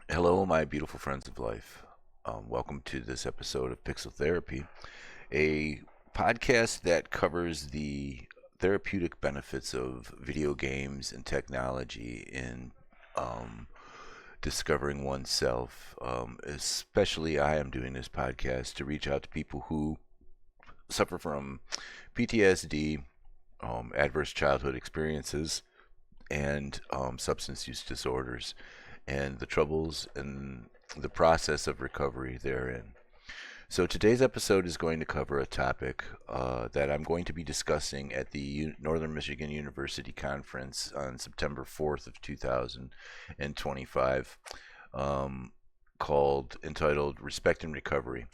Hello, my beautiful friends of life. Welcome to this episode of Pixel Therapy, a podcast that covers the therapeutic benefits of video games and technology in um, discovering oneself. Especially, I am doing this podcast to reach out to people who suffer from PTSD, adverse childhood experiences, and substance use disorders, and the troubles and the process of recovery therein. So today's episode is going to cover a topic that I'm going to be discussing at the Northern Michigan University Conference on September 4th of 2025, um, entitled Respect and Recovery.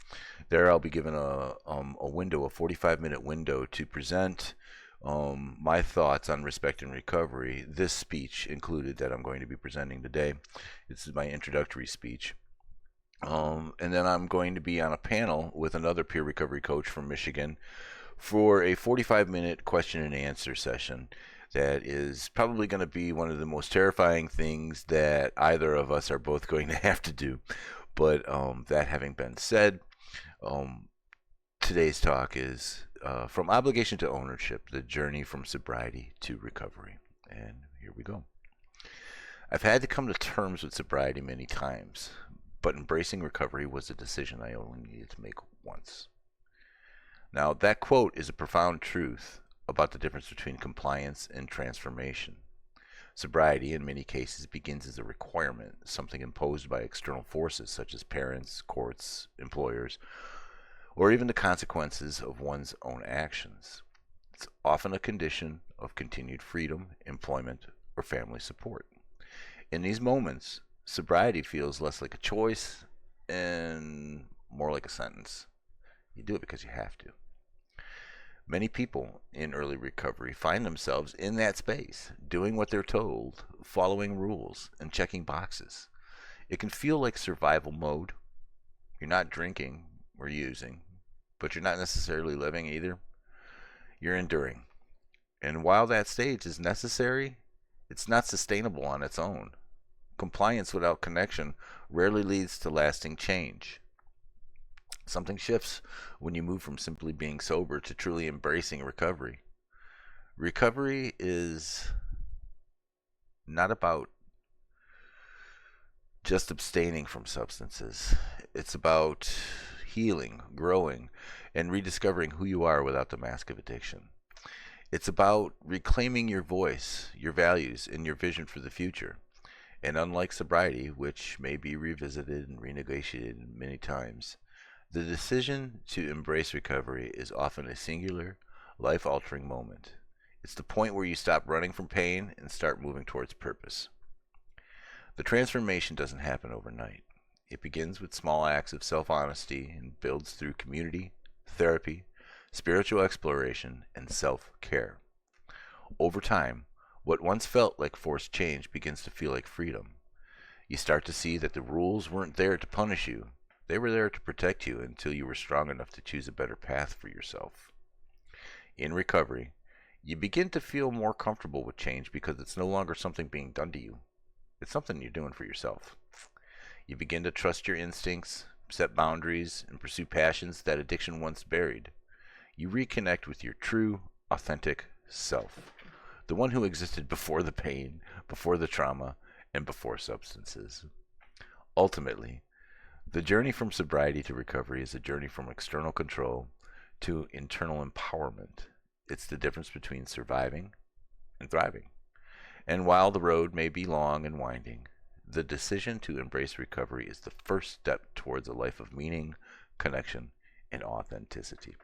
There I'll be given a window, a 45-minute window to present my thoughts on respect and recovery. This speech included that I'm going to be presenting today. This is my introductory speech. And then I'm going to be on a panel with another peer recovery coach from Michigan for a 45-minute question and answer session that is probably going to be one of the most terrifying things that either of us are both going to have to do. But that having been said, um, today's talk is From Obligation to Ownership, the journey from sobriety to recovery. And here we go. I've had to come to terms with sobriety many times, but embracing recovery was a decision I only needed to make once. Now, that quote is a profound truth about the difference between compliance and transformation. Sobriety, in many cases, begins as a requirement, something imposed by external forces such as parents, courts, employers, or even the consequences of one's own actions. It's often a condition of continued freedom, employment, or family support. In these moments, sobriety feels less like a choice and more like a sentence. You do it because you have to. Many people in early recovery find themselves in that space, doing what they're told, following rules, and checking boxes. It can feel like survival mode. You're not drinking or using, but you're not necessarily living either. You're enduring. And while that stage is necessary, it's not sustainable on its own. Compliance without connection rarely leads to lasting change. Something shifts when you move from simply being sober to truly embracing recovery. Recovery is not about just abstaining from substances, it's about healing, growing, and rediscovering who you are without the mask of addiction. It's about reclaiming your voice, your values, and your vision for the future. And unlike sobriety, which may be revisited and renegotiated many times, the decision to embrace recovery is often a singular, life altering moment. It's the point where you stop running from pain and start moving towards purpose. The transformation doesn't happen overnight. It begins with small acts of self honesty and builds through community, therapy, spiritual exploration, and self care. Over time, what once felt like forced change begins to feel like freedom. You start to see that the rules weren't there to punish you, they were there to protect you until you were strong enough to choose a better path for yourself. In recovery, you begin to feel more comfortable with change because it's no longer something being done to you, it's something you're doing for yourself. You begin to trust your instincts, set boundaries, and pursue passions that addiction once buried. You reconnect with your true, authentic self, the one who existed before the pain, before the trauma, and before substances. Ultimately, the journey from sobriety to recovery is a journey from external control to internal empowerment. It's the difference between surviving and thriving. And while the road may be long and winding, the decision to embrace recovery is the first step towards a life of meaning, connection, and authenticity.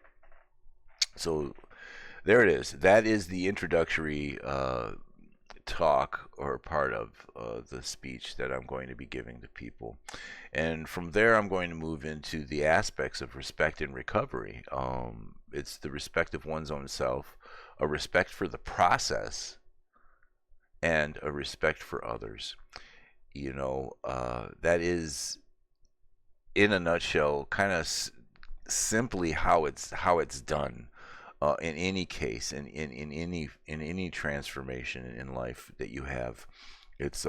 So there it is. That is the introductory talk or part of the speech that I'm going to be giving to people. And from there, I'm going to move into the aspects of respect and recovery. It's the respect of one's own self, a respect for the process, and a respect for others. That is, in a nutshell, kind of simply how it's done in any case, in any transformation in life that you have. It's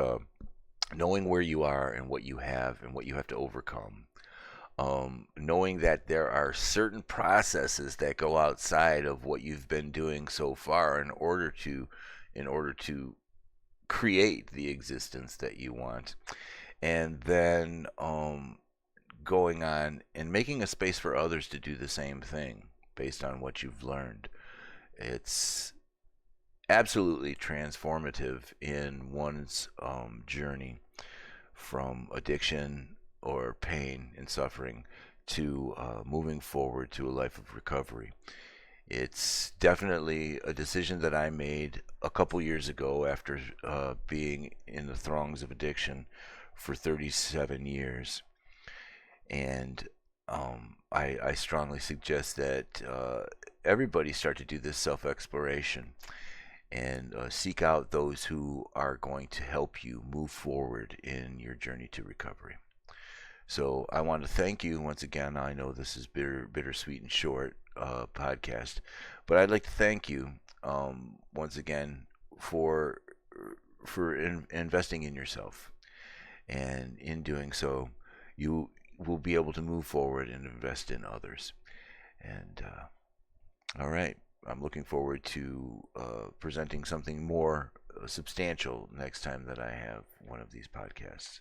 knowing where you are and what you have and what you have to overcome, knowing that there are certain processes that go outside of what you've been doing so far in order to create the existence that you want, and then going on and making a space for others to do the same thing based on what you've learned. It's absolutely transformative in one's journey from addiction or pain and suffering to moving forward to a life of recovery. It's definitely a decision that I made a couple years ago after being in the throngs of addiction for 37 years. And I strongly suggest that everybody start to do this self exploration and seek out those who are going to help you move forward in your journey to recovery. So I want to thank you once again. I know this is bittersweet and short podcast, but I'd like to thank you once again for investing in yourself, and in doing so, you will be able to move forward and invest in others. And all right, I'm looking forward to presenting something more substantial next time that I have one of these podcasts.